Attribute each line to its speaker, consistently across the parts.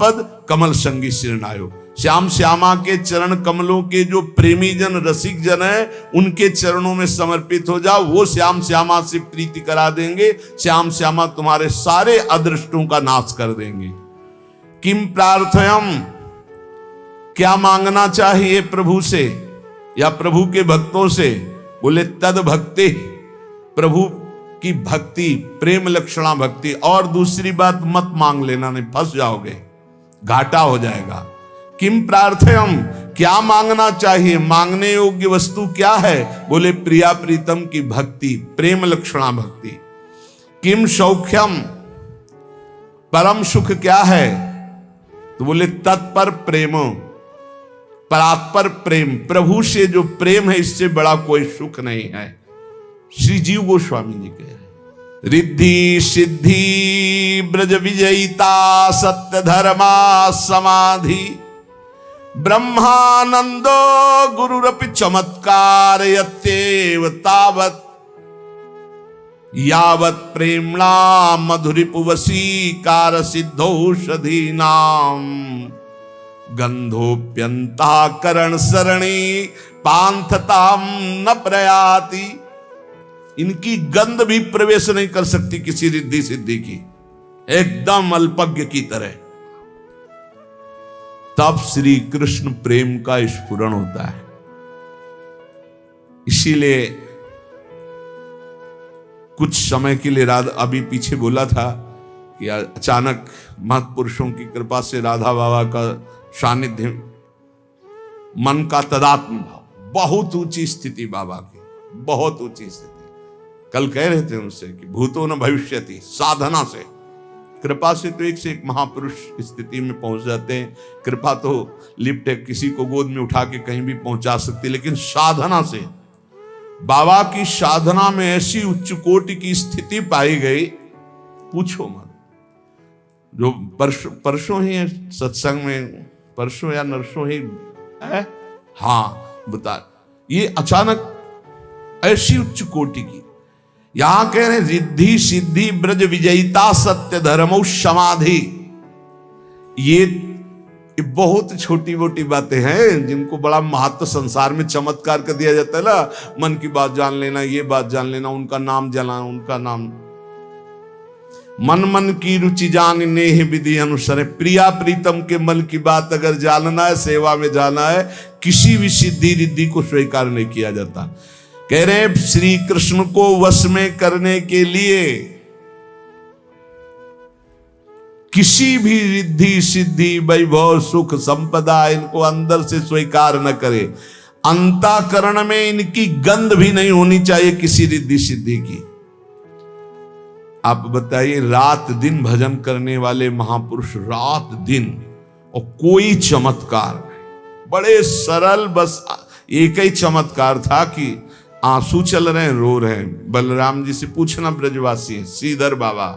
Speaker 1: पद कमल संगी सिरनायो। श्याम श्यामा के चरण कमलों के जो प्रेमी जन रसिक जन है उनके चरणों में समर्पित हो जाओ, वो श्याम श्यामा से प्रीति करा देंगे। श्याम श्यामा तुम्हारे सारे अदृष्टों का नाश कर देंगे। किम प्रार्थयम, क्या मांगना चाहिए प्रभु से या प्रभु के भक्तों से? बोले तद भक्ति, प्रभु की भक्ति, प्रेम लक्षणा भक्ति। और दूसरी बात मत मांग लेना, नहीं फंस जाओगे, घाटा हो जाएगा। किम प्रार्थयम, क्या मांगना चाहिए? मांगने योग्य वस्तु क्या है? बोले प्रिया प्रीतम की भक्ति, प्रेम लक्षणा भक्ति। किम सौख्यम, परम सुख क्या है? तो बोले तत्पर प्रेम, परात्पर प्रेम। प्रभु से जो प्रेम है इससे बड़ा कोई सुख नहीं है। श्री जीव गोस्वामी जी कह रहे, रिद्धि सिद्धि ब्रज विजयिता सत्य धर्मा समाधि ब्रह्मानंदो गुरुरपि चमत्कार यत्येव तावत् यावत् प्रेम्णा मधुरिपुवसीकार सिद्धौषधीनाम गंधोप्यंता करण सरणी पांथताम न प्रयाति। इनकी गंध भी प्रवेश नहीं कर सकती किसी रिद्धि सिद्धि की, एकदम अल्पज्ञ की तरह। तब श्री कृष्ण प्रेम का स्फुरण होता है। इसीलिए कुछ समय के लिए राधा, अभी पीछे बोला था कि अचानक महत्पुरुषों की कृपा से राधा बाबा का सानिध्य, मन का तदात्म भाव, बहुत ऊंची स्थिति बाबा की, बहुत ऊंची स्थिति। कल कह रहे थे उनसे कि भूतो न भविष्यति, साधना से, कृपा से तो एक से एक महापुरुष स्थिति में पहुंच जाते हैं। कृपा तो लिफ्ट है, किसी को गोद में उठा के कहीं भी पहुंचा सकती है, लेकिन साधना से, बाबा की साधना में ऐसी उच्च कोटि की स्थिति पाई गई, पूछो मत। जो परसों ही है सत्संग में, परसों या नरसों ही है, हाँ बता, ये अचानक ऐसी उच्च कोटि की, यहां कह रहे रिद्धि सिद्धि ब्रज विजयिता सत्य धर्मो समाधि। ये बहुत छोटी मोटी बातें हैं जिनको बड़ा महत्व संसार में चमत्कार कर दिया जाता है ना। मन की बात जान लेना, ये बात जान लेना, उनका नाम जाना, उनका नाम, मन मन की रुचि जानने ही विधि अनुसार। प्रिया प्रीतम के मन की बात अगर जानना है, सेवा में जाना है, किसी भी सिद्धि रिद्धि को स्वीकार नहीं किया जाता। कह रहे श्री कृष्ण को वश में करने के लिए किसी भी रिद्धि सिद्धि वैभव सुख संपदा इनको अंदर से स्वीकार न करे। अंतःकरण में इनकी गंध भी नहीं होनी चाहिए किसी रिद्धि सिद्धि की। आप बताइए, रात दिन भजन करने वाले महापुरुष, रात दिन, और कोई चमत्कार नहीं, बड़े सरल, बस एक ही चमत्कार था कि आंसू चल रहे हैं, रो रहे हैं। बलराम जी से पूछना, ब्रजवासी हैं, श्रीधर बाबा,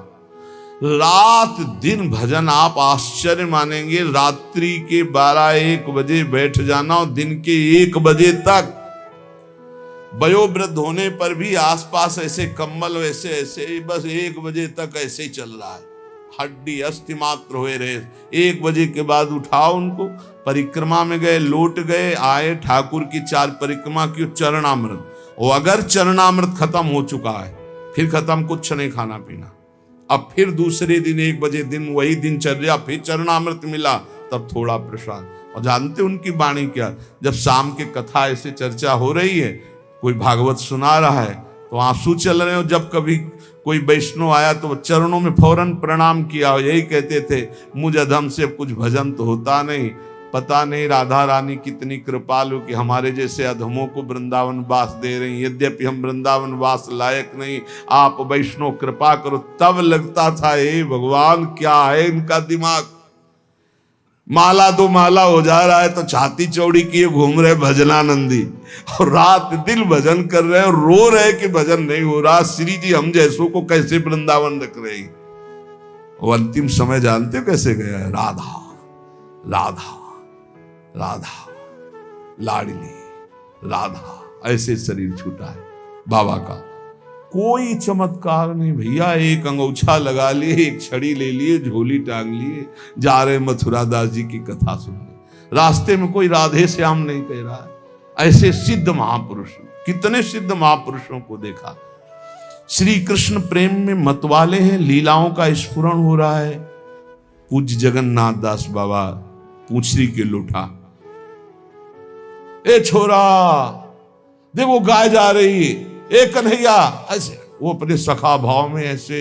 Speaker 1: रात दिन भजन, आप आश्चर्य मानेंगे। रात्रि के 12-1 बजे बैठ जाना और दिन के 1 बजे तक, वयोवृद्ध होने पर भी आसपास ऐसे कंबल वैसे ऐसे, बस 1 बजे तक ऐसे ही चल रहा है, हड्डी अस्थि मात्र हुए रहे। 1 बजे के बाद उठाओ उनको, परिक्रमा में गए, लौट गए, आए, ठाकुर की 4 परिक्रमा की, चरणामृत। और अगर चरणामृत खत्म हो चुका है, फिर खत्म, कुछ नहीं खाना पीना। अब फिर दूसरे दिन 1 बजे, दिन वही दिनचर्या, फिर चरणामृत मिला, तब थोड़ा प्रसाद। और जानते उनकी वाणी क्या, जब शाम के कथा ऐसे चर्चा हो रही है, कोई भागवत सुना रहा है तो आंसू चल रहे हो, जब कभी कोई वैष्णव आया तो चरणों में फौरन प्रणाम किया, यही कहते थे, मुझ अधम से कुछ भजन तो होता नहीं। पता नहीं राधा रानी कितनी कृपालु कि हमारे जैसे अधमों को वृंदावन वास दे रही। यद्यपि हम वृंदावन वास लायक नहीं, आप वैष्णव कृपा करो। तब लगता था, हे भगवान, क्या है इनका दिमाग, माला 2 माला हो जा रहा है तो छाती चौड़ी किए घूम रहे भजनानंदी, और रात दिन भजन कर रहे हैं, रो रहे कि भजन नहीं हो रहा। श्री जी हम जैसों को कैसे वृंदावन रख रहे। वो अंतिम समय जानते हो कैसे गया है, राधा राधा राधा लाडली राधा, ऐसे शरीर छूटा है बाबा का। कोई चमत्कार नहीं भैया, एक अंगूछा लगा लिए, एक छड़ी ले लिए, झोली टांग लिए, जा रहे मथुरा दास जी की कथा सुनने। रास्ते में कोई राधे श्याम नहीं कह रहा है। ऐसे सिद्ध महापुरुष, कितने सिद्ध महापुरुषों को देखा। श्री कृष्ण प्रेम में मतवाले हैं, लीलाओं का स्फुरण हो रहा है। पूज्य जगन्नाथ दास बाबा पूंछरी के लोटा, ए छोरा देखो गाय जा रही, ए कन्हैया, ऐसे वो अपने सखा भाव में ऐसे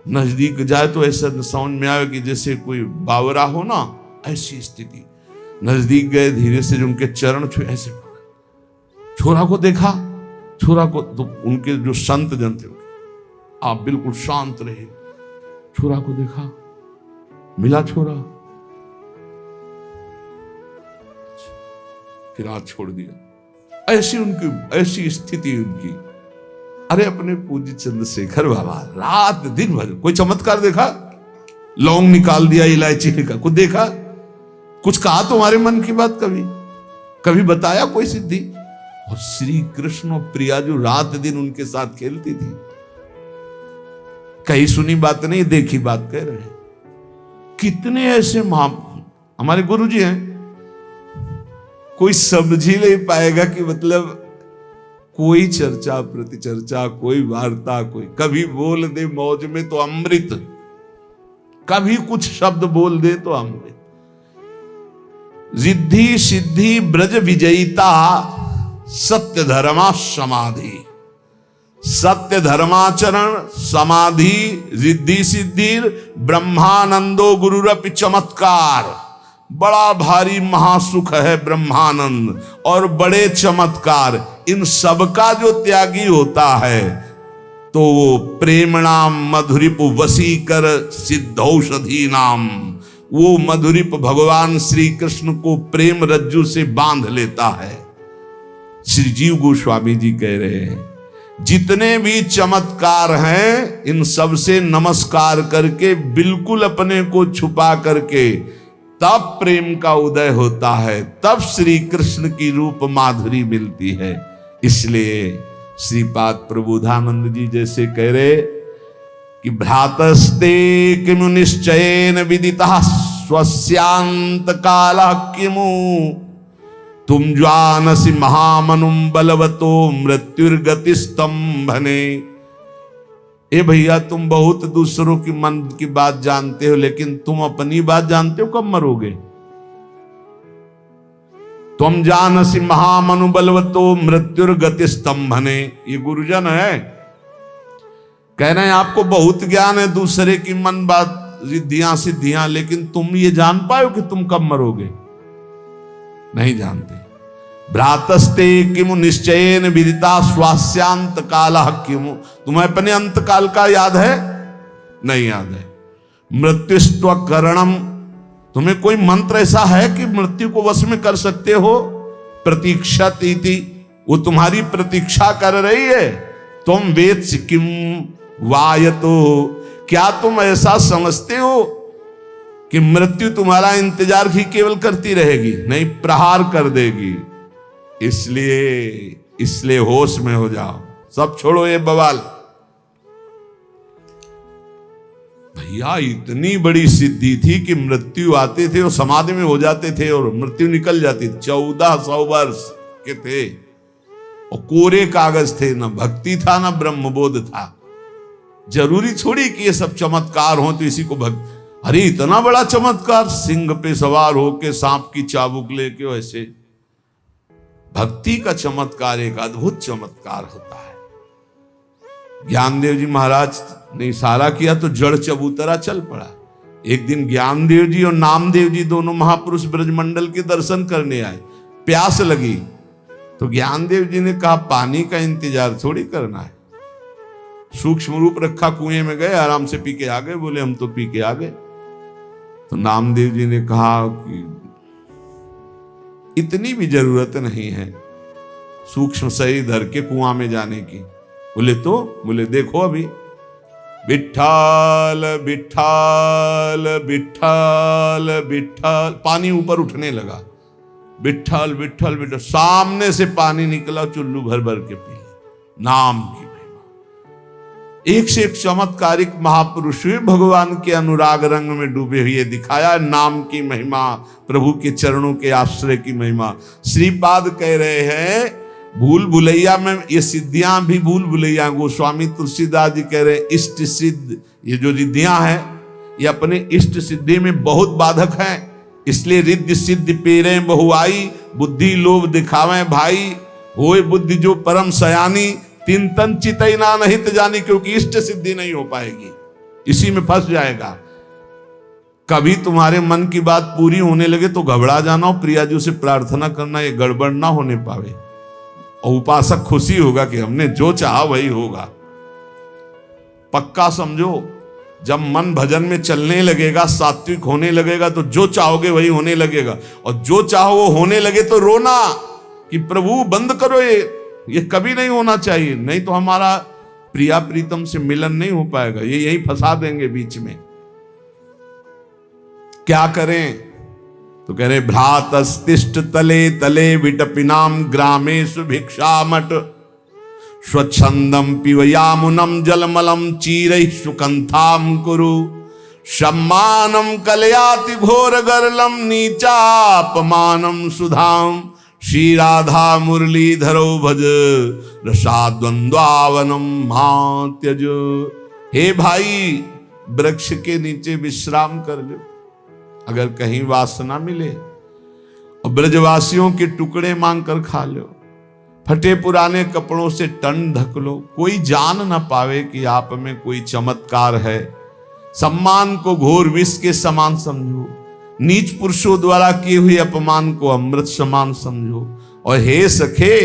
Speaker 1: नजदीक जाए तो ऐसा समझ में आए कि जैसे कोई बावरा हो ना, ऐसी स्थिति। नजदीक गए, धीरे से उनके चरण छुए, ऐसे छोरा को देखा। छोरा को तो उनके जो संत जन थे, आप बिल्कुल शांत रहे। छोरा को देखा, मिला छोरा, फिर हाथ छोड़ दिया। ऐसी उनकी, ऐसी स्थिति उनकी। अरे अपने पूज्य चंद्रशेखर बाबा रात दिन भर कोई चमत्कार देखा? लौंग निकाल दिया, इलायची निकाल, कुछ देखा? कुछ कहा तुम्हारे मन की बात? कभी बताया कोई सिद्धि? और श्री कृष्ण और प्रिया जो रात दिन उनके साथ खेलती थी, कहीं सुनी बात नहीं, देखी बात कह रहे हैं। कितने ऐसे हमारे गुरुजी हैं, कोई समझ ही नहीं पाएगा कि मतलब कोई चर्चा प्रतिचर्चा, कोई वार्ता, कोई कभी बोल दे मौज में तो अमृत, कभी कुछ शब्द बोल दे तो अमृत। रिद्धि सिद्धि ब्रज विजयिता सत्य धर्मा समाधि। सत्य धर्माचरण समाधि रिद्धि सिद्धिर ब्रह्मानंदो गुरुरपि चमत्कार। बड़ा भारी महासुख है ब्रह्मानंद और बड़े चमत्कार। इन सबका जो त्यागी होता है तो वो प्रेमणाम मधुरिप वसीकर सिद्धौषधि नाम, वो मधुरिप भगवान श्री कृष्ण को प्रेम रज्जु से बांध लेता है। श्री जीव गोस्वामी जी कह रहे हैं, जितने भी चमत्कार हैं इन सब से नमस्कार करके, बिल्कुल अपने को छुपा करके, तब प्रेम का उदय होता है, तब श्री कृष्ण की रूप माधुरी मिलती है। इसलिए श्रीपाद प्रबोधानंद जी जैसे कह रहे कि भ्रातस्ते किमु निश्चयेन विदितः स्वस्यांत कालः किमु, तुम जानसि महामनुम बलवतो मृत्युर्गति स्तंभने। ए भैया, तुम बहुत दूसरों की मन की बात जानते हो, लेकिन तुम अपनी बात जानते हो कब मरोगे? तुम जानसि महामनु बलवतो मृत्युर्गति स्तंभने। ये गुरुजन है, कह रहे हैं आपको बहुत ज्ञान है दूसरे की मन बात, रिद्धियां सिद्धियां, लेकिन तुम ये जान पाओ कि तुम कब मरोगे? नहीं जानते। भ्रातस्ते किमु निश्चयेन विदिता स्वास्यांत कालः किमु, तुम्हें अपने अंत काल का याद है? नहीं याद है। मृत्युस्त्व करणम, तुम्हें कोई मंत्र ऐसा है कि मृत्यु को वश में कर सकते हो? प्रतीक्षत इति, वो तुम्हारी प्रतीक्षा कर रही है। तुम वेद किम वायतो, क्या तुम ऐसा समझते हो कि मृत्यु तुम्हारा इंतजार ही केवल करती रहेगी? नहीं, प्रहार कर देगी। इसलिए होश में हो जाओ, सब छोड़ो ये बवाल। भैया इतनी बड़ी सिद्धि थी कि मृत्यु आते थे और समाधि में हो जाते थे और मृत्यु निकल जाती। 1400 वर्ष के थे और कोरे कागज थे, ना भक्ति था ना ब्रह्मबोध था। जरूरी थोड़ी कि ये सब चमत्कार हो तो इसी को भक्त। अरे इतना बड़ा चमत्कार, सिंह पे सवार होके सांप की चाबुक लेके, वैसे भक्ति का चमत्कार एक अद्भुत चमत्कार होता है। ज्ञानदेव जी महाराज ने इशारा किया तो जड़ चबूतरा चल पड़ा। एक दिन ज्ञानदेव जी और नामदेव जी दोनों महापुरुष ब्रजमंडल के दर्शन करने आए। प्यास लगी तो ज्ञानदेव जी ने कहा पानी का इंतजार थोड़ी करना है। सूक्ष्म रूप रखा, कुएं में गए, आराम से पी के आ गए। बोले हम तो पी के आ गए। तो नामदेव जी ने कहा कि इतनी भी जरूरत नहीं है सूक्ष्म शरीर धर के कुआं में जाने की। बोले देखो अभी विठ्ठल विठ्ठल विठ्ठल विठ्ठल, पानी ऊपर उठने लगा। विठ्ठल विठ्ठल विठ्ठल, सामने से पानी निकला, चुल्लू भर भर के पी। नाम की महिमा, एक से एक चमत्कारिक महापुरुष हुए, भगवान के अनुराग रंग में डूबे हुए दिखाया। नाम की महिमा, प्रभु के चरणों के आश्रय की महिमा। श्रीपाद कह रहे हैं भूल भुलैया में ये सिद्धियां भी भूल भुलैया। गोस्वामी तुलसीदास जी कह रहे हैं इष्ट सिद्ध, ये जो रिद्धियां हैं ये अपने इष्ट सिद्धि में बहुत बाधक हैं। इसलिए रिद्धि सिद्धि पेरे बहुआई, बुद्धि लोभ दिखावे भाई। होए बुद्धि जो परम सयानी, तीन तन चितैना नहीं तो जानी। क्योंकि इष्ट सिद्धि नहीं हो पाएगी, इसी में फंस जाएगा। कभी तुम्हारे मन की बात पूरी होने लगे तो घबरा जाना और प्रियाजू से प्रार्थना करना, ये गड़बड़ ना होने पावे। और उपासक खुशी होगा कि हमने जो चाहा वही होगा। पक्का समझो, जब मन भजन में चलने लगेगा, सात्विक होने लगेगा, तो जो चाहोगे वही होने लगेगा। और जो चाहो वो होने लगे तो रोना कि प्रभु बंद करो, ये कभी नहीं होना चाहिए, नहीं तो हमारा प्रिया प्रीतम से मिलन नहीं हो पाएगा। ये यही फंसा देंगे बीच में। क्या करें? तो कह रहे भ्रातस्तिष्ठ तले तले विटपिनाम ग्रामेषु भिक्षामट स्वच्छंदम पिबयामुनम जलमलम चीरैः सुकंथाम कुरु सम्मानम कलयाति घोर गरलम नीचापमानम सुधाम श्री राधा मुरलीधरो भज रसाद्वंद्वावनम मात्यज। हे भाई, वृक्ष के नीचे विश्राम कर लो अगर कहीं वासना मिले, और ब्रजवासियों के टुकड़े मांग कर खा लो, फटे पुराने कपड़ों से तन ढक लो, कोई जान ना पावे कि आप में कोई चमत्कार है। सम्मान को घोर विष के समान समझो, नीच पुरुषों द्वारा किए हुए अपमान को अमृत समान समझो। और हे सखे,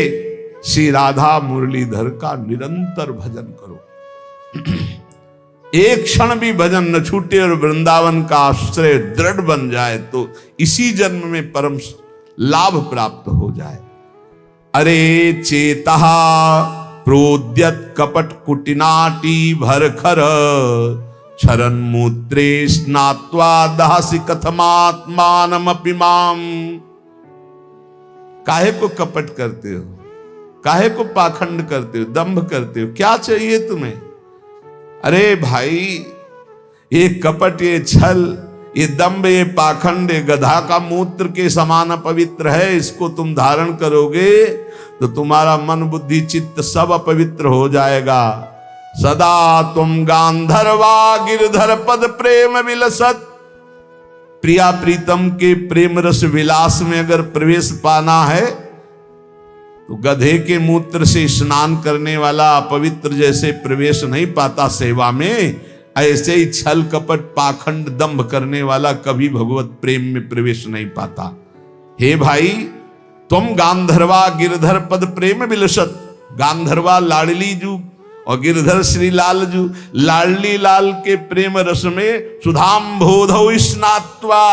Speaker 1: श्री राधा मुरलीधर का निरंतर भजन करो। एक क्षण भी भजन न छूटे और वृंदावन का आश्रय दृढ़ बन जाए तो इसी जन्म में परम लाभ प्राप्त हो जाए। अरे चेता प्रोद्यत कपट कुटिनाटी भरखर क्षरन मूत्रे स्नात्वा दहसि कथमात्मानमपि माम। काहे को कपट करते हो, काहे को पाखंड करते हो, दंभ करते हो, क्या चाहिए तुम्हें? अरे भाई, ये कपट, ये छल, ये दंभ, ये पाखंड, ये गधा का मूत्र के समान अपवित्र है। इसको तुम धारण करोगे तो तुम्हारा मन बुद्धि चित्त सब अपवित्र हो जाएगा। सदा तुम गांधर्वा गिरधर पद प्रेम विलसत। प्रिया प्रीतम के प्रेम रस विलास में अगर प्रवेश पाना है तो गधे के मूत्र से स्नान करने वाला अपवित्र जैसे प्रवेश नहीं पाता सेवा में, ऐसे ही छल कपट पाखंड दंभ करने वाला कभी भगवत प्रेम में प्रवेश नहीं पाता। हे भाई, तुम गांधर्वा गिरधर पद प्रेम विलसत। गांधर्वा लाडली जू और गिरधर श्री लाल जू, लाडली लाल के प्रेम रस में सुधाम बोधौ स्नात्वा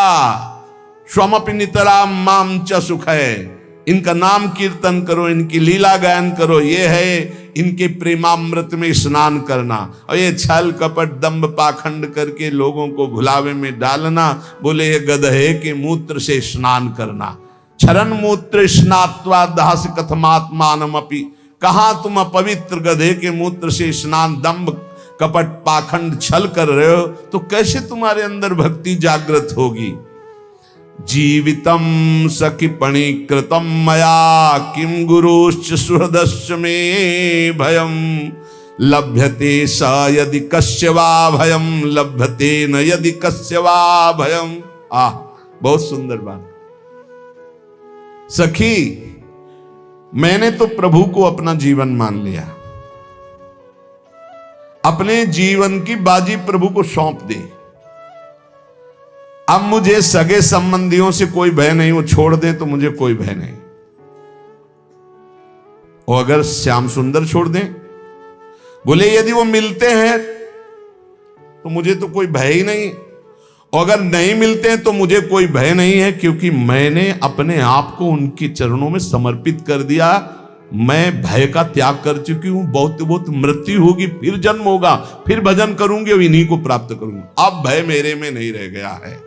Speaker 1: स्वमपि नितराम माम च सुख है। इनका नाम कीर्तन करो, इनकी लीला गायन करो, ये है इनके प्रेमामृत में स्नान करना। और ये छल कपट दंभ पाखंड करके लोगों को भुलावे में डालना, बोले ये गधे के मूत्र से स्नान करना। क्षरन मूत्र स्नात्वा दहसि कथमात्मानमपि। कहां तुम अपवित्र गधे के मूत्र से स्नान दंभ कपट पाखंड छल कर रहे हो, तो कैसे तुम्हारे अंदर भक्ति जागृत होगी? जीवितम सखि पणिकृतम मया किम गुरुश्च सुहृदश्च मे भयम लभ्यते स यदि कस्य वा भयम लभ्यते न यदि कस्य वा भयम। बहुत सुंदर बात। सखी, मैंने तो प्रभु को अपना जीवन मान लिया, अपने जीवन की बाजी प्रभु को सौंप दे। अब मुझे सगे संबंधियों से कोई भय नहीं, वो छोड़ दे तो मुझे कोई भय नहीं। और अगर श्याम सुंदर छोड़ दें, बोले यदि वो मिलते हैं तो मुझे तो कोई भय ही नहीं, और अगर नहीं मिलते हैं तो मुझे कोई भय नहीं है, क्योंकि मैंने अपने आप को उनके चरणों में समर्पित कर दिया। मैं भय का त्याग कर चुकी हूं। बहुत बहुत मृत्यु होगी, फिर जन्म होगा, फिर भजन करूंगी और इन्हीं को प्राप्त करूंगा। अब भय मेरे में नहीं रह गया है।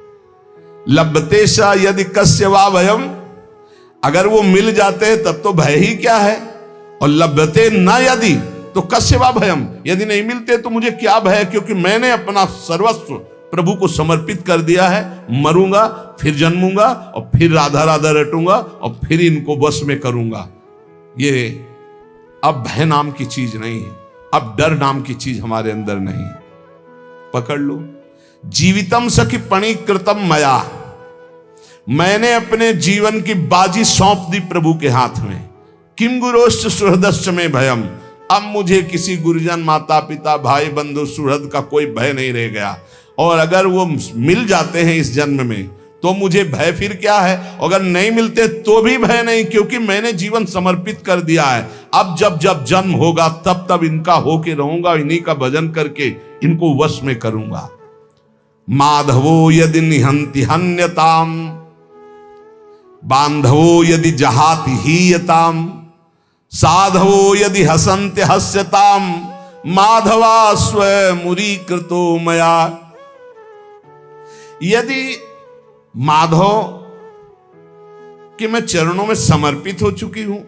Speaker 1: लभते सा यदि कस्य वा भयम, अगर वो मिल जाते हैं तब तो भय ही क्या है। और लभते न यदि, तो कस्य वा भयम, यदि नहीं मिलते तो मुझे क्या भय, क्योंकि मैंने अपना सर्वस्व प्रभु को समर्पित कर दिया है। मरूंगा, फिर जन्मूंगा और फिर राधा राधा रटूंगा और फिर इनको वश में करूंगा। ये अब भय नाम की चीज नहीं है, अब डर नाम की चीज हमारे अंदर नहीं है। पकड़ लो, जीवितम सखी पणीकृतम मया, मैंने अपने जीवन की बाजी सौंप दी प्रभु के हाथ में। किम गुरोश्च सुहृदश्च में भयम, अब मुझे किसी गुरुजन, माता पिता, भाई बंधु, सुहृद का कोई भय नहीं रह गया। और अगर वो मिल जाते हैं इस जन्म में तो मुझे भय फिर क्या है, अगर नहीं मिलते तो भी भय नहीं, क्योंकि मैंने जीवन समर्पित कर दिया है। अब जब जब जन्म होगा तब तब इनका होके रहूंगा, इन्हीं का भजन करके इनको वश में करूंगा। माधवो यदि निहंति हन्यताम, बांधवो यदि जहाति हीयताम, साधवो यदि हसन्ते हस्यताम, माधवा स्वमुरी कृतो मया। यदि माधव कि मैं चरणों में समर्पित हो चुकी हूं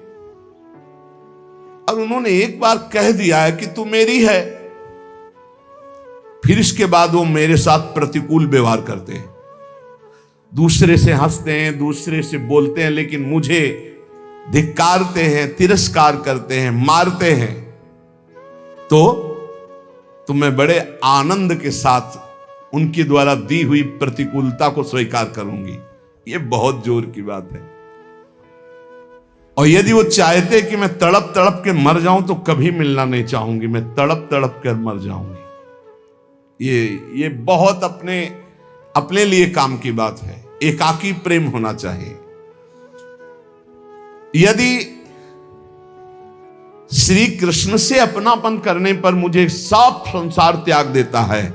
Speaker 1: और उन्होंने एक बार कह दिया है कि तू मेरी है, फिर इसके बाद वो मेरे साथ प्रतिकूल व्यवहार करते हैं, दूसरे से हंसते हैं, दूसरे से बोलते हैं, लेकिन मुझे धिक्कारते हैं, तिरस्कार करते हैं, मारते हैं, तो मैं बड़े आनंद के साथ उनके द्वारा दी हुई प्रतिकूलता को स्वीकार करूंगी। ये बहुत जोर की बात है। और यदि वो चाहते कि मैं तड़प तड़प के मर जाऊं तो कभी मिलना नहीं चाहूंगी, मैं तड़प तड़प कर मर जाऊंगी। ये बहुत अपने लिए काम की बात है। एकाकी प्रेम होना चाहिए। यदि श्री कृष्ण से अपनापन करने पर मुझे सब संसार त्याग देता है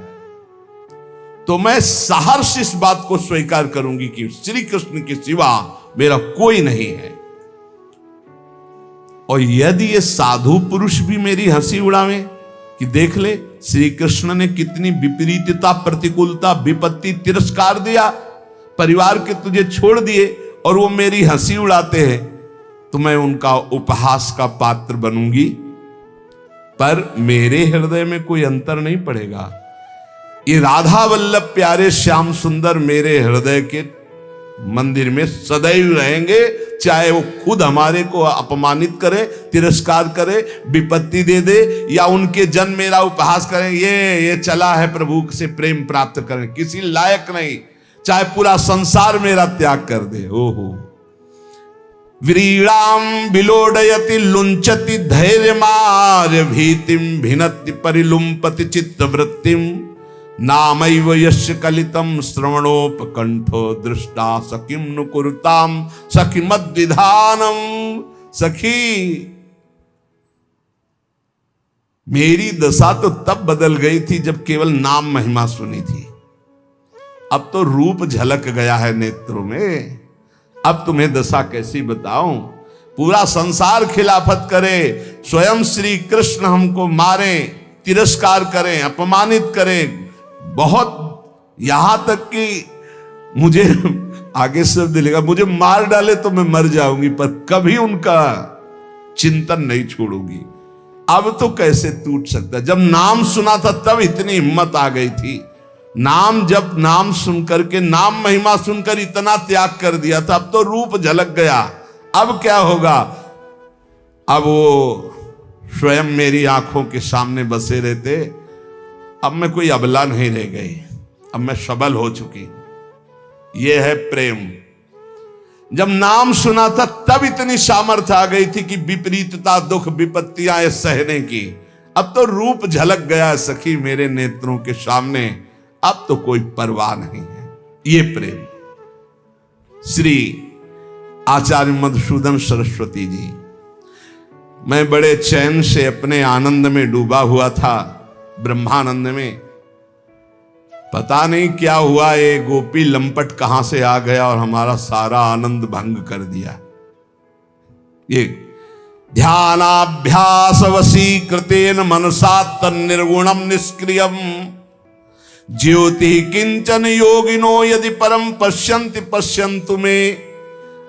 Speaker 1: तो मैं सहर्ष इस बात को स्वीकार करूंगी कि श्री कृष्ण के सिवा मेरा कोई नहीं है। और यदि ये साधु पुरुष भी मेरी हंसी उड़ावे कि देख ले श्री कृष्ण ने कितनी विपरीतता, प्रतिकूलता, विपत्ति, तिरस्कार दिया, परिवार के तुझे छोड़ दिए और वो मेरी हंसी उड़ाते हैं, तो मैं उनका उपहास का पात्र बनूंगी, पर मेरे हृदय में कोई अंतर नहीं पड़ेगा। ये राधा वल्लभ प्यारे श्याम सुंदर मेरे हृदय के मंदिर में सदैव रहेंगे, चाहे वो खुद हमारे को अपमानित करे, तिरस्कार करे, विपत्ति दे दे, या उनके जन मेरा उपहास करें। ये चला है प्रभु से प्रेम प्राप्त करें, किसी लायक नहीं, चाहे पूरा संसार मेरा त्याग कर दे। ओहो, व्रीड़ाम विलोडयति लुंचति धैर्यमार्य भीतिम भिनति परिलुम्पति चित्तवृत्तिम, नामैव यस्य कलितम श्रवणोपकंठो दृष्टा सखिम नुकुरताम सखिमद्विधानम। सखी, मेरी दशा तो तब बदल गई थी जब केवल नाम महिमा सुनी थी। अब तो रूप झलक गया है नेत्रों में। अब तुम्हें दशा कैसी बताऊं। पूरा संसार खिलाफत करे, स्वयं श्री कृष्ण हमको मारें, तिरस्कार करें, अपमानित करें, बहुत, यहां तक कि मुझे आगे शब्द लिखा, मुझे मार डाले तो मैं मर जाऊंगी, पर कभी उनका चिंतन नहीं छोड़ूंगी। अब तो कैसे टूट सकता। जब नाम सुना था तब इतनी हिम्मत आ गई थी। जब नाम सुनकर के, नाम महिमा सुनकर इतना त्याग कर दिया था, अब तो रूप झलक गया। अब क्या होगा। अब वो स्वयं मेरी आंखों के सामने बसे रहते। अब मैं कोई अबला नहीं रह गई, अब मैं सबल हो चुकी। यह है प्रेम। जब नाम सुना था तब इतनी सामर्थ्य आ गई थी कि विपरीतता, दुख, विपत्तियां सहने की। अब तो रूप झलक गया सखी मेरे नेत्रों के सामने, अब तो कोई परवाह नहीं है। ये प्रेम। श्री आचार्य मधुसूदन सरस्वती जी, मैं बड़े चैन से अपने आनंद में डूबा हुआ था, ब्रह्मानंद में। पता नहीं क्या हुआ, ये गोपी लंपट कहां से आ गया और हमारा सारा आनंद भंग कर दिया। ये ध्यानाभ्यास वशीकृतेन मनसा तन्निर्गुणम निष्क्रियम ज्योति किंचन योगिनो यदि परम पश्यन्ति पश्यन्तु मे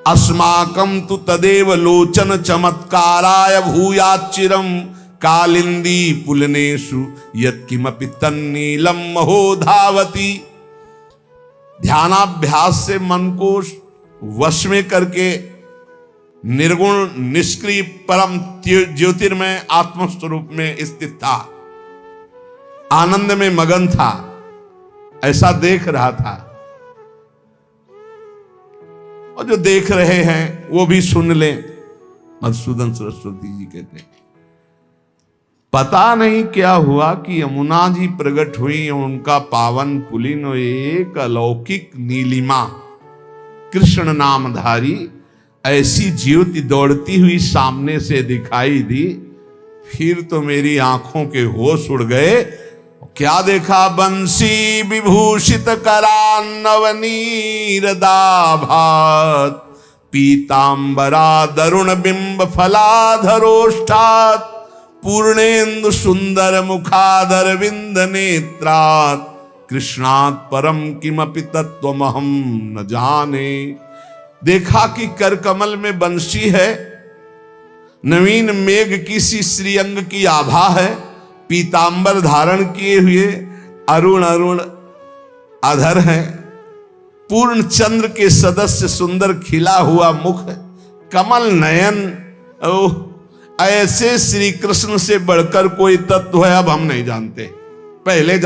Speaker 1: अस्माकं तु तदेव लोचन चमत्काराय भूयाच्चिरम कालिंदी पुलनेषु यत्किमपि तन्नीलम महो धावती। ध्यानाभ्यास से मन को वश में करके निर्गुण निष्क्रिय परम ज्योतिर्मय आत्मस्वरूप में स्थित था, आनंद में मगन था, ऐसा देख रहा था। और जो देख रहे हैं वो भी सुन लें। मधुसूदन सरस्वती जी कहते हैं, पता नहीं क्या हुआ कि यमुना जी प्रकट हुई, उनका पावन पुलिन एक अलौकिक नीलिमा कृष्ण नामधारी ऐसी ज्योति दौड़ती हुई सामने से दिखाई दी। फिर तो मेरी आंखों के होश उड़ गए। क्या देखा? बंसी विभूषित करान्नवनीर दाभात पीतांबरा दरुण बिंब फलाधरोष्ठात पूर्णेन्दु सुंदर मुखादर विंद नेत्रात कृष्णात् परम किमपि तत्वमहं न जाने। देखा कि कर कमल में बंसी है, नवीन मेघ की सी श्रीअंग की आभा है, पीतांबर धारण किए हुए अरुण अरुण अधर है, पूर्ण चंद्र के सदस्य सुंदर खिला हुआ मुख, कमल नयन। ओह, ऐसे श्री कृष्ण से बढ़कर कोई तत्व है अब हम नहीं जानते। पहले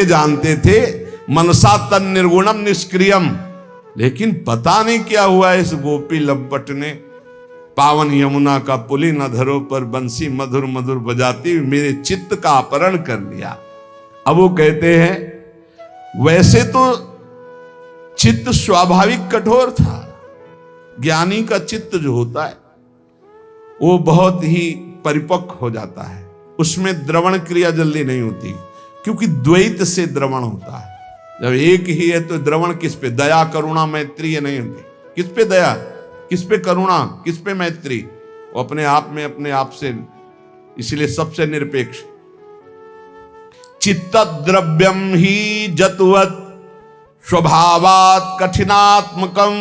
Speaker 1: जानते थे मनसा तन निर्गुणम निष्क्रियम। लेकिन पता नहीं क्या हुआ इस गोपी लंपट ने पावन यमुना का पुलिन अधरों पर बंसी मधुर मधुर बजाती हुई मेरे चित्त का अपहरण कर लिया। अब वो कहते हैं वैसे तो चित्त स्वाभाविक कठोर था, ज्ञानी का चित्त जो होता है वो बहुत ही परिपक्व हो जाता है, उसमें द्रवण क्रिया जल्दी नहीं होती, क्योंकि द्वैत से द्रवण होता है। जब एक ही है तो द्रवण किस पे? दया करुणा मैत्री ये नहीं होती। किस पे दया, किस पे करुणा, किस पे मैत्री? वो अपने आप में अपने आप से, इसलिए सबसे निरपेक्ष। चित्त द्रव्यम ही जतुवत स्वभावात कठिनात्मकम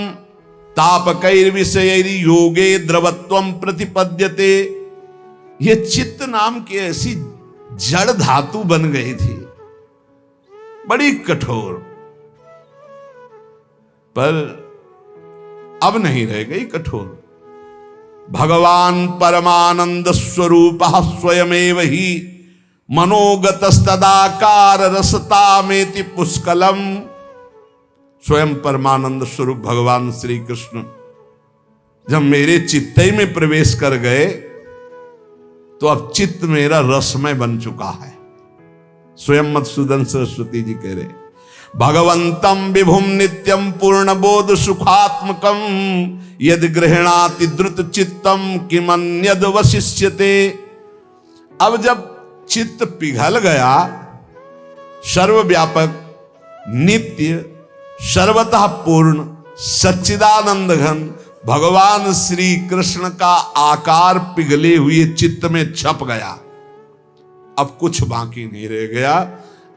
Speaker 1: तापकैर विषयैर योगे द्रवत्वम प्रतिपद्यते। ये चित्त नाम की ऐसी जड़ धातु बन गई थी, बड़ी कठोर, पर अब नहीं रह गई कठोर। भगवान परमानंद स्वरूप स्वयमेव ही मनोगतस्तदाकार रसतामेति पुष्कलम। स्वयं परमानंद स्वरूप भगवान श्री कृष्ण जब मेरे चित्त में प्रवेश कर गए तो अब चित्त मेरा रसमय बन चुका है। स्वयं मधुसूदन सरस्वती जी कह रहे, भगवंतम विभुम नित्यम पूर्ण बोध सुखात्मकम यद गृहणाति द्रुत चित्तम किमन्यद वशिष्यते। अब जब चित्त पिघल गया, सर्वव्यापक नित्य सर्वतः पूर्ण सच्चिदानंद घन भगवान श्री कृष्ण का आकार पिघले हुए चित्त में छप गया, अब कुछ बाकी नहीं रह गया।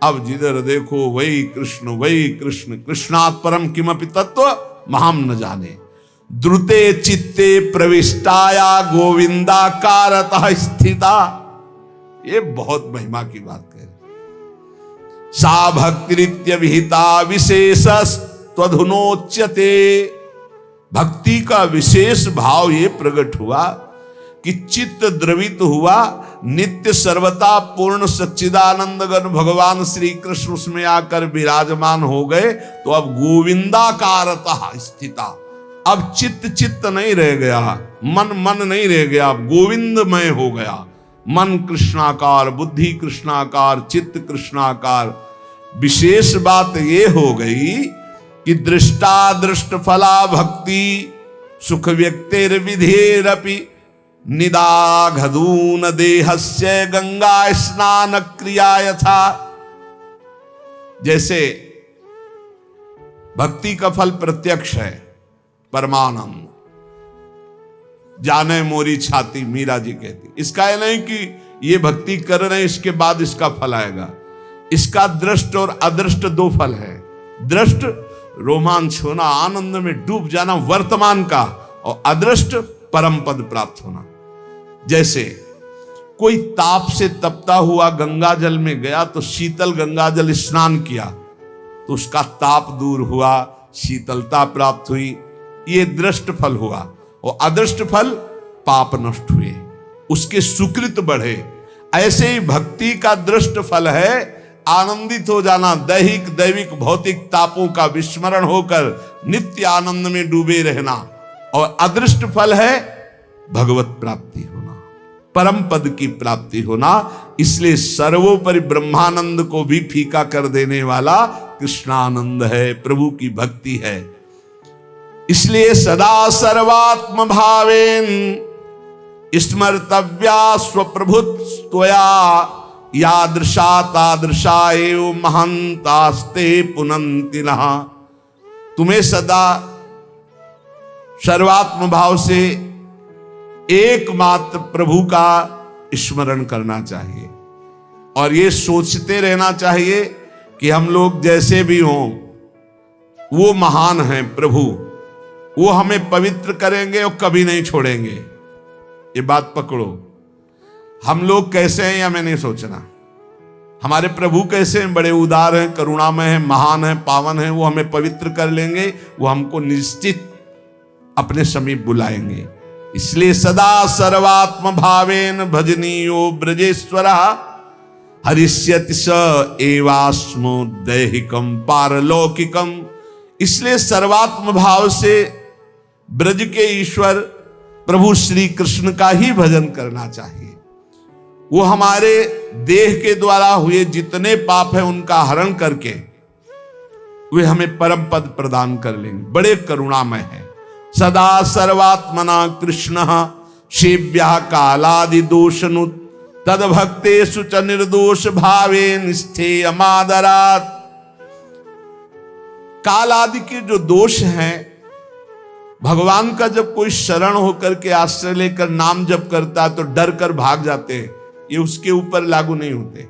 Speaker 1: अब जिधर देखो वही कृष्ण, कृष्णात् परम किमपि तत्व महाम न जाने। द्रुते चित्ते प्रविष्टाया गोविंदाकारतः स्थिता। ये बहुत महिमा की बात कह रहे। सा भक्तिरित्य विहिता विशेष त्वधुनोच्यते। भक्ति का विशेष भाव ये प्रकट हुआ कि चित्त द्रवित हुआ, नित्य सर्वता पूर्ण सच्चिदानंद घन भगवान श्री कृष्ण उसमें आकर विराजमान हो गए। तो अब गोविंदाकारतः स्थिता, अब चित्त नहीं रह गया, मन नहीं रह गया, अब गोविंदमय हो गया। मन कृष्णाकार, बुद्धि कृष्णाकार, चित्त कृष्णाकार। विशेष बात ये हो गई कि दृष्टा दृष्ट फला भक्ति सुख व्यक्तिर विधेरपि निदाघदून देहस्य गंगा स्नान क्रिया यथा। जैसे भक्ति का फल प्रत्यक्ष है, परमानंद जाने मोरी छाती, मीरा जी कहती। इसका यह नहीं कि ये भक्ति कर रहे हैं इसके बाद इसका फल आएगा। इसका दृष्ट और अदृष्ट दो फल है। दृष्ट रोमांच होना, आनंद में डूब जाना वर्तमान का, और अदृष्ट परम पद प्राप्त होना। जैसे कोई ताप से तपता हुआ गंगा जल में गया तो शीतल गंगा जल स्नान किया तो उसका ताप दूर हुआ, शीतलता प्राप्त हुई, ये दृष्ट फल हुआ। और अदृष्ट फल पाप नष्ट हुए, उसके सुकृत बढ़े। ऐसे ही भक्ति का दृष्ट फल है आनंदित हो जाना, दैहिक दैविक भौतिक तापों का विस्मरण होकर नित्य आनंद में डूबे रहना। और अदृष्ट फल है भगवत प्राप्ति होना, परम पद की प्राप्ति होना। इसलिए सर्वोपरि ब्रह्मानंद को भी फीका कर देने वाला कृष्णानंद है, प्रभु की भक्ति है। इसलिए सदा सर्वात्म भावेन स्मर्तव्या स्वप्रभुत्वया यादृशा तादृशा एव महंतास्ते पुनन्ति नः। तुम्हें सदा सर्वात्म भाव से एकमात्र प्रभु का स्मरण करना चाहिए और ये सोचते रहना चाहिए कि हम लोग जैसे भी हों वो महान हैं प्रभु, वो हमें पवित्र करेंगे और कभी नहीं छोड़ेंगे। ये बात पकड़ो। हम लोग कैसे हैं या मैं नहीं सोचना, हमारे प्रभु कैसे हैं, बड़े उदार हैं, करुणामय हैं, महान हैं, पावन हैं, वो हमें पवित्र कर लेंगे, वो हमको निश्चित अपने समीप बुलाएंगे। इसलिए सदा सर्वात्म भावेन भजनीयो ब्रजेश्वर हरिष्यति स एवास्मो दैहिकम पारलौकिकम। इसलिए सर्वात्म भाव से ब्रज के ईश्वर प्रभु श्री कृष्ण का ही भजन करना चाहिए। वो हमारे देह के द्वारा हुए जितने पाप है उनका हरण करके वे हमें परम पद प्रदान कर लेंगे। बड़े करुणामय है। सदा सर्वात्मना कृष्ण सेव्या कालादि दोषनु तद भक्तेषु च निर्दोष भावेन स्थेयमादरात्। काल आदि के जो दोष हैं, भगवान का जब कोई शरण होकर के आश्रय लेकर नाम जप करता है तो डर कर भाग जाते हैं, ये उसके ऊपर लागू नहीं होते।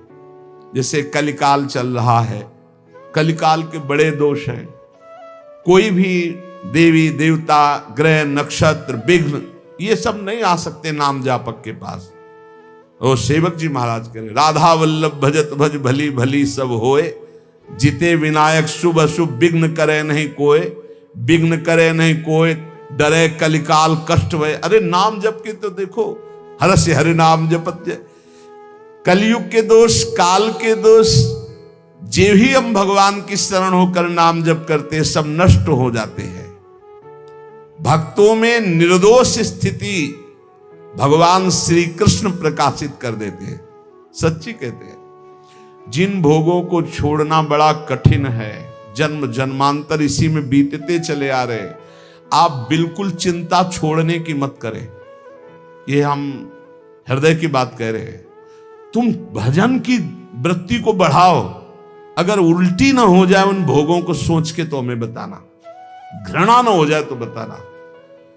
Speaker 1: जैसे कलिकाल चल रहा है, कलिकाल के बड़े दोष हैं। कोई भी देवी देवता ग्रह नक्षत्र विघ्न ये सब नहीं आ सकते नाम जापक के पास। और सेवक जी महाराज करें, राधा वल्लभ भजत भज भली भली सब होए, जिते विनायक शुभ अशुभ विघ्न करे नहीं कोय, विघ्न करे नहीं कोय, डरे कलिकाल कष्ट भय। अरे नाम जप के तो देखो, हर से हरि नाम जपत जय। कलयुग के दोष, काल के दोष, जे भी हम भगवान की शरण होकर नाम जप करते सब नष्ट हो जाते हैं। भक्तों में निर्दोष स्थिति भगवान श्री कृष्ण प्रकाशित कर देते हैं। सच्ची कहते हैं, जिन भोगों को छोड़ना बड़ा कठिन है, जन्म जन्मांतर इसी में बीतते चले आ रहे, आप बिल्कुल चिंता छोड़ने की मत करें। ये हम हृदय की बात कह रहे हैं। तुम भजन की वृत्ति को बढ़ाओ। अगर उल्टी ना हो जाए उन भोगों को सोच के तो हमें बताना, घृणा ना हो जाए तो बताना।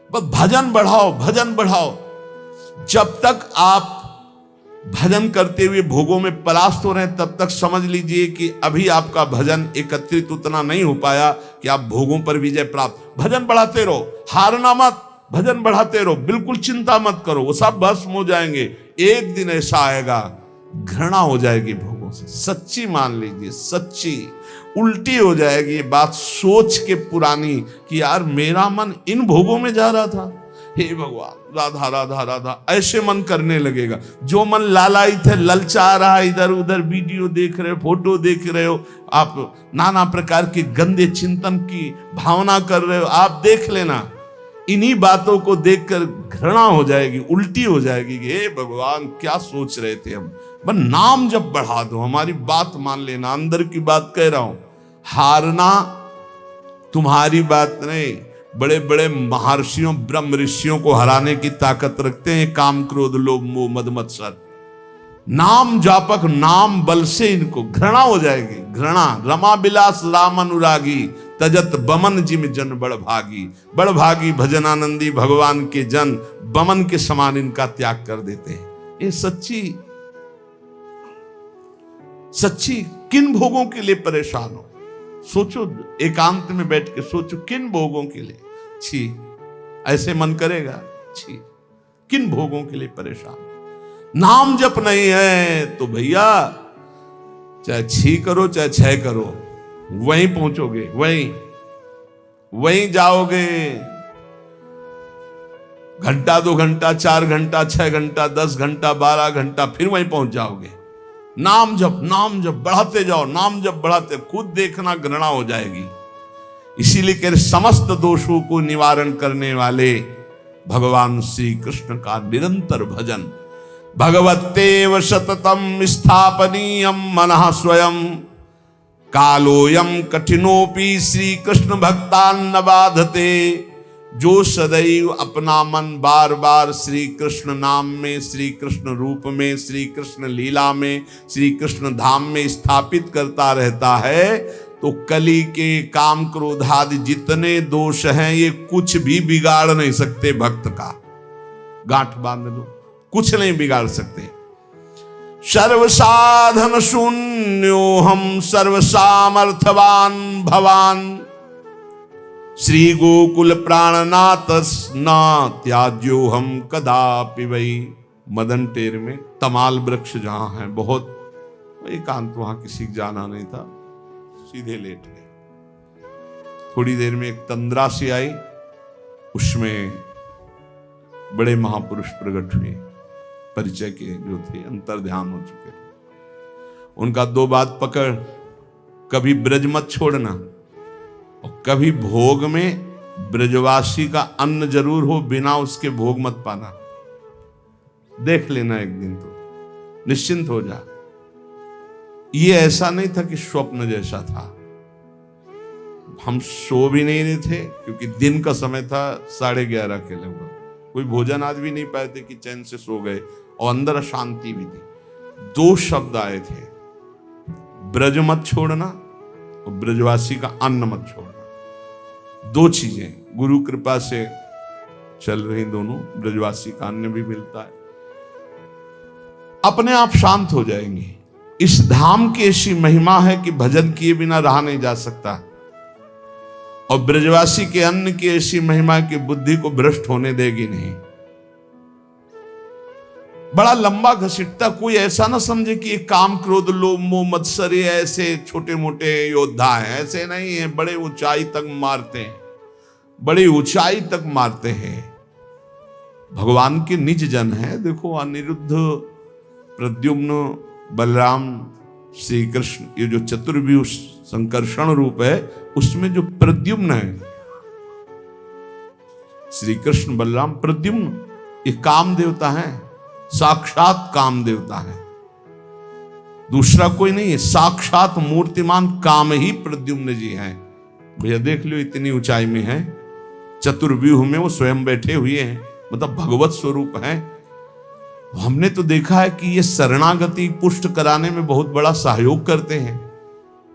Speaker 1: बस भजन बढ़ाओ, भजन बढ़ाओ। जब तक आप भजन करते हुए भोगों में परास्त हो रहे हैं तब तक समझ लीजिए कि अभी आपका भजन एकत्रित उतना नहीं हो पाया कि आप भोगों पर विजय प्राप्त। भजन बढ़ाते रहो, हारना मत, भजन बढ़ाते रहो, बिल्कुल चिंता मत करो, वो सब भस्म हो जाएंगे। एक दिन ऐसा आएगा घृणा हो जाएगी भोगों से, सच्ची मान लीजिए, सच्ची उल्टी हो जाएगी ये बात सोच के पुरानी कि यार मेरा मन इन भोगों में जा रहा था, हे भगवान राधा राधा राधा, ऐसे मन करने लगेगा। जो मन लालायित है, ललचा रहा है, इधर उधर वीडियो देख रहे हो, फोटो देख रहे हो, आप नाना प्रकार के गंदे चिंतन की भावना कर रहे हो, आप देख लेना। इन्हीं बातों को देखकर घृणा हो जाएगी, उल्टी हो जाएगी कि हे भगवान क्या सोच रहे थे हम। बस नाम जब बढ़ा दो, हमारी बात मान लेना, अंदर की बात कह रहा हूं। हारना तुम्हारी बात नहीं, बड़े बड़े महर्षियों ब्रह्म ऋषियों को हराने की ताकत रखते हैं काम क्रोध लोभ मोह मद मत्सर। नाम जापक, नाम बल से इनको घृणा हो जाएगी, घृणा। रमा बिलास राम अनुरागी तजत बमन जिम जन बड़ भागी। बड़ भागी भजनानंदी भगवान के जन बमन के समान इनका त्याग कर देते हैं। ये सच्ची किन भोगों के लिए परेशान हो? सोचो, एकांत में बैठ के सोचो, किन भोगों के लिए? छी, ऐसे मन करेगा, छी, किन भोगों के लिए परेशान? नाम जप नहीं है तो भैया चाहे 6 करो चाहे 6 करो, वहीं पहुंचोगे, वहीं जाओगे। घंटा 2 घंटा 4 घंटा 6 घंटा 10 घंटा 12 घंटा फिर वहीं पहुंच जाओगे। नाम जप बढ़ाते जाओ, नाम जप बढ़ाते, खुद देखना घृणा हो जाएगी। इसीलिए कह रहे समस्त दोषों को निवारण करने वाले भगवान श्री कृष्ण का निरंतर भजन। भगवतेव सततम स्थापनीयम मनः स्वयं, कालोयम कठिनोपि श्री कृष्ण भक्तान न बाधते। जो सदैव अपना मन बार बार श्री कृष्ण नाम में, श्री कृष्ण रूप में, श्री कृष्ण लीला में, श्री कृष्ण धाम में स्थापित करता रहता है, तो कली के काम क्रोध आदि जितने दोष हैं ये कुछ भी बिगाड़ नहीं सकते भक्त का। गांठ बांध लो, कुछ नहीं बिगाड़ सकते। सर्व साधन शून्यो हम सर्व सामर्थवान भवान, श्री गोकुल प्राणनाथ न त्याज्यो हम कदापि वही। मदन टेर में तमाल वृक्ष जहां है, बहुत एकांत, वहां किसी को जाना नहीं था, सीधे लेट गए। थोड़ी देर में एक तंद्रा सी आई, उसमें बड़े महापुरुष प्रकट हुए, परिचय के जो थे, अंतर ध्यान हो चुके थे। उनका 2 बात पकड़, कभी ब्रज मत छोड़ना और कभी भोग में ब्रजवासी का अन्न जरूर हो, बिना उसके भोग मत पाना। देख लेना एक दिन, तो निश्चिंत हो जा। ये ऐसा नहीं था कि स्वप्न जैसा था। हम सो भी नहीं रहे थे क्योंकि दिन का समय था, 11:30 के लगभग। कोई भोजन आज भी नहीं पाए थे कि चैन से सो गए, और अंदर अशांति भी थी। 2 शब्द आए थे, ब्रज मत छोड़ना और ब्रजवासी का अन्न मत छोड़ना। 2 चीजें गुरु कृपा से चल रही दोनों। ब्रजवासी का अन्न भी मिलता है, अपने आप शांत हो जाएंगे। इस धाम की ऐसी महिमा है कि भजन किए बिना रहा नहीं जा सकता, और ब्रजवासी के अन्न की ऐसी महिमा कि बुद्धि को भ्रष्ट होने देगी नहीं। बड़ा लंबा घसीटता, कोई ऐसा ना समझे कि ये काम क्रोध लोभ मोह मत्सर्य ऐसे छोटे मोटे योद्धा हैं, ऐसे नहीं है। बड़े ऊंचाई तक मारते हैं, बड़ी ऊंचाई तक मारते हैं। भगवान के निज जन है। देखो अनिरुद्ध, प्रद्युम्न, बलराम, श्री कृष्ण, ये जो चतुर्व्यूह संकर्षण रूप है, उसमें जो प्रद्युम्न है, श्री कृष्ण बलराम प्रद्युम्न, ये काम देवता है, साक्षात काम देवता है, दूसरा कोई नहीं है। साक्षात मूर्तिमान काम ही प्रद्युम्न जी हैं। भैया देख लो, इतनी ऊंचाई में है, चतुर्व्यूह में वो स्वयं बैठे हुए हैं, मतलब भगवत स्वरूप है। हमने तो देखा है कि ये शरणागति पुष्ट कराने में बहुत बड़ा सहयोग करते हैं।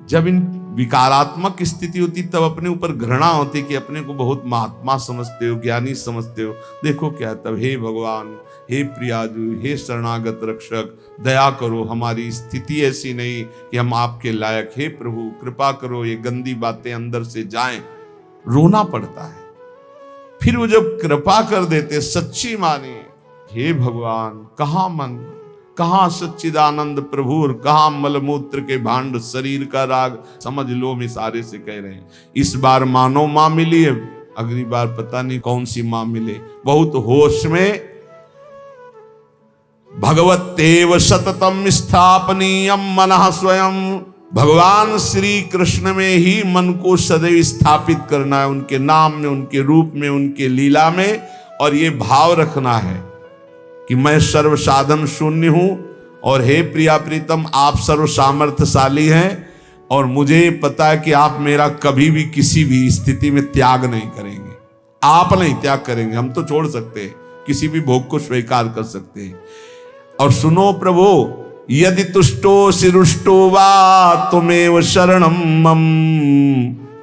Speaker 1: जब इन विकारात्मक स्थिति होती तब अपने ऊपर घृणा होती कि अपने को बहुत महात्मा समझते हो, ज्ञानी समझते हो। देखो क्या, तब हे भगवान, हे प्रियाजू, हे शरणागत रक्षक, दया करो, हमारी स्थिति ऐसी नहीं कि हम आपके लायक। हे प्रभु कृपा करो, ये गंदी बातें अंदर से जाएं। रोना पड़ता है। फिर वो जब कृपा कर देते, सच्ची माने, हे भगवान, कहाँ मन, कहाँ सच्चिदानंद प्रभु, और कहाँ मलमूत्र के भांड, शरीर का राग, समझ लो। हम इशारे से कह रहे हैं, इस बार मानो माँ मिली है, अगली बार पता नहीं कौन सी माँ मिले। बहुत होश में। भगवतेव सततम स्थापनीयम मनः स्वयं, भगवान श्री कृष्ण में ही मन को सदैव स्थापित करना है, उनके नाम में, उनके रूप में, उनके लीला में। और ये भाव रखना है कि मैं सर्व साधन शून्य हूं, और हे प्रिया प्रीतम, आप सर्व सामर्थ्यशाली हैं, और मुझे पता है कि आप मेरा कभी भी किसी भी स्थिति में त्याग नहीं करेंगे। आप नहीं त्याग करेंगे, हम तो छोड़ सकते हैं, किसी भी भोग को स्वीकार कर सकते हैं। और सुनो प्रभु, यदि तुष्टो सिरुष्टो वा तुमेव शरणम मम,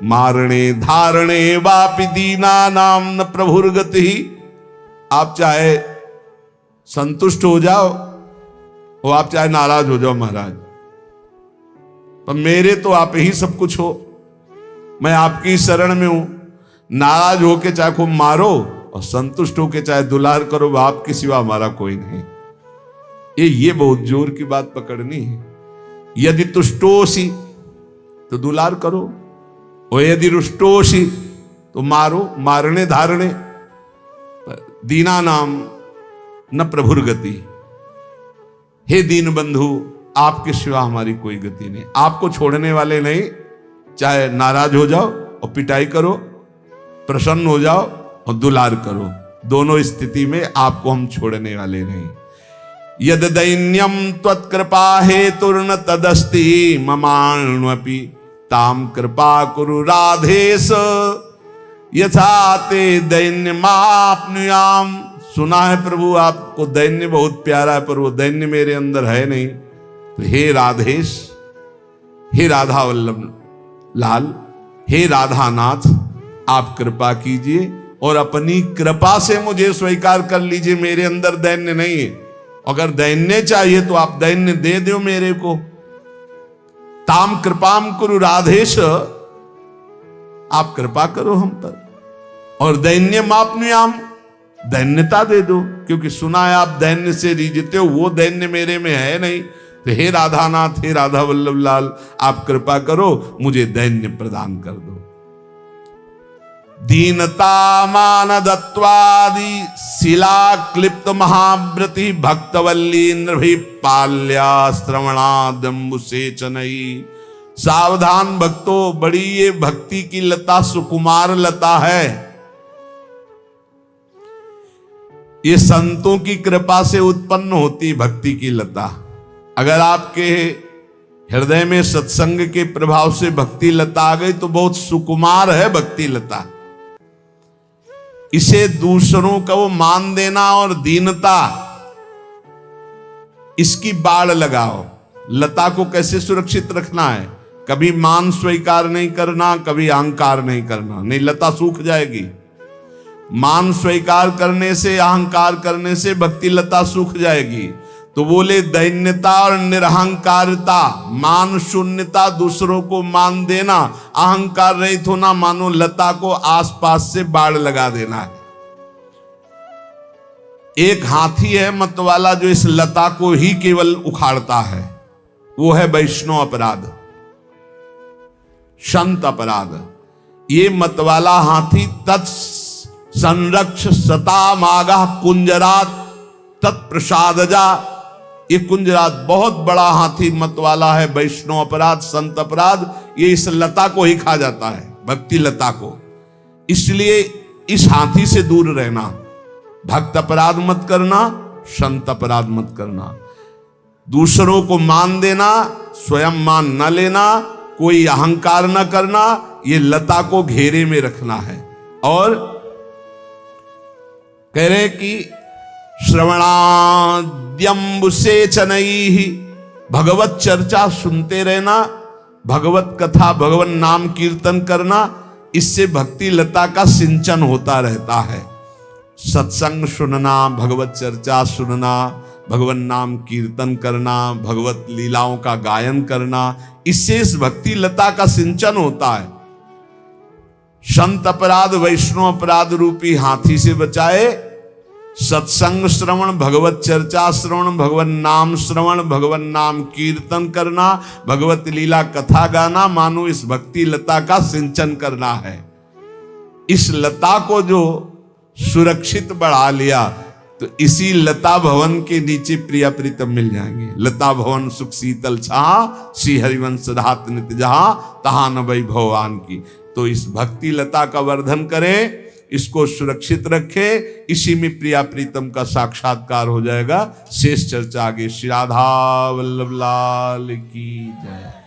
Speaker 1: मारणे धारणे वापि दीना नाम न प्रभुर्गति। आप चाहे संतुष्ट हो जाओ और आप चाहे नाराज हो जाओ महाराज, पर मेरे तो आप ही सब कुछ हो। मैं आपकी शरण में हूं। नाराज होके चाहे खूब मारो और संतुष्ट होके चाहे दुलार करो, आपके सिवा हमारा कोई नहीं। ये बहुत जोर की बात पकड़नी है। यदि तुष्टोसी तो दुलार करो, और यदि रुष्टोसी तो मारो, मारने धारणे। दीना नाम न प्रभुर गति। हे दीन बंधु, आपके सिवा हमारी कोई गति नहीं। आपको छोड़ने वाले नहीं। चाहे नाराज हो जाओ और पिटाई करो, प्रसन्न हो जाओ और दुलार करो, दोनों स्थिति में आपको हम छोड़ने वाले नहीं। यद दैन्यम त्वत्कृपा हेतुर्न तदस्ति ममाण्वपि ताम कृपा कुरु राधेश यथा ते दैन्य माप्नुयाम। सुना है प्रभु आपको दैन्य बहुत प्यारा है, पर वो दैन्य मेरे अंदर है नहीं। तो हे राधेश, हे राधा वल्लभ लाल, हे राधानाथ, आप कृपा कीजिए और अपनी कृपा से मुझे स्वीकार कर लीजिए। मेरे अंदर दैन्य नहीं है। अगर दैन्य चाहिए तो आप दैन्य दे दो मेरे को। ताम कृपाम कुरु राधेश, आप कृपा करो हम पर। और दैन्य मापनुयाम, दैन्यता दे दो, क्योंकि सुना है आप दैन्य से रीझते हो, वो दैन्य मेरे में है नहीं। तो हे राधानाथ, हे राधा वल्लभ लाल, आप कृपा करो, मुझे दैन्य प्रदान कर दो। दीनता मान दत्वादि शिला क्लिप्त महाव्रति भक्तवल्ली नृभि पाल्या श्रवणादम्बुसेचनई। सावधान भक्तों, बड़ी ये भक्ति की लता सुकुमार लता है। ये संतों की कृपा से उत्पन्न होती भक्ति की लता। अगर आपके हृदय में सत्संग के प्रभाव से भक्ति लता आ गई तो बहुत सुकुमार है भक्ति लता। इसे दूसरों का वो मान देना और दीनता, इसकी बाड़ लगाओ। लता को कैसे सुरक्षित रखना है? कभी मान स्वीकार नहीं करना, कभी अहंकार नहीं करना, नहीं लता सूख जाएगी। मान स्वीकार करने से, अहंकार करने से भक्ति लता सूख जाएगी। तो बोले दैन्यता और निरहंकारिता, मान शून्यता, दूसरों को मान देना, अहंकार रहित होना, मानो लता को आसपास से बाढ़ लगा देना है। एक हाथी है मतवाला जो इस लता को ही केवल उखाड़ता है, वो है वैष्णव अपराध, संत अपराध। ये मतवाला हाथी तत् संरक्ष सता मागा कुंजरात तत्प्रसादजा। ये कुंजरात बहुत बड़ा हाथी मतवाला है, वैष्णव अपराध, संत अपराध। ये इस लता को ही खा जाता है, भक्ति लता को। इसलिए इस हाथी से दूर रहना। भक्त अपराध मत करना, संत अपराध मत करना। दूसरों को मान देना, स्वयं मान न लेना, कोई अहंकार न करना, ये लता को घेरे में रखना है। और कह रहे कि श्रवणाद्यम्बुसेचनैः, भगवत चर्चा सुनते रहना, भगवत कथा, भगवान नाम कीर्तन करना, इससे भक्ति लता का सिंचन होता रहता है। सत्संग सुनना, भगवत चर्चा सुनना, भगवान नाम कीर्तन करना, भगवत लीलाओं का गायन करना, इससे इस भक्ति लता का सिंचन होता है। संत अपराध, वैष्णव अपराध रूपी हाथी से बचाए। सत्संग श्रवण, भगवत चर्चा श्रवण, भगवान नाम श्रवण, भगवान नाम कीर्तन करना, भगवत लीला कथा गाना, मानो इस भक्ति लता का सिंचन करना है। इस लता को जो सुरक्षित बढ़ा लिया तो इसी लता भवन के नीचे प्रिया प्रीतम मिल जाएंगे। लता भवन सुख शीतल छाहा, श्री हरिवंश रात नित्य जहां, तहां न वै भगवान की। तो इस भक्ति लता का वर्धन करें, इसको सुरक्षित रखें, इसी में प्रिया प्रीतम का साक्षात्कार हो जाएगा। शेष चर्चा आगे। श्री राधा वल्लभ लाल की जय।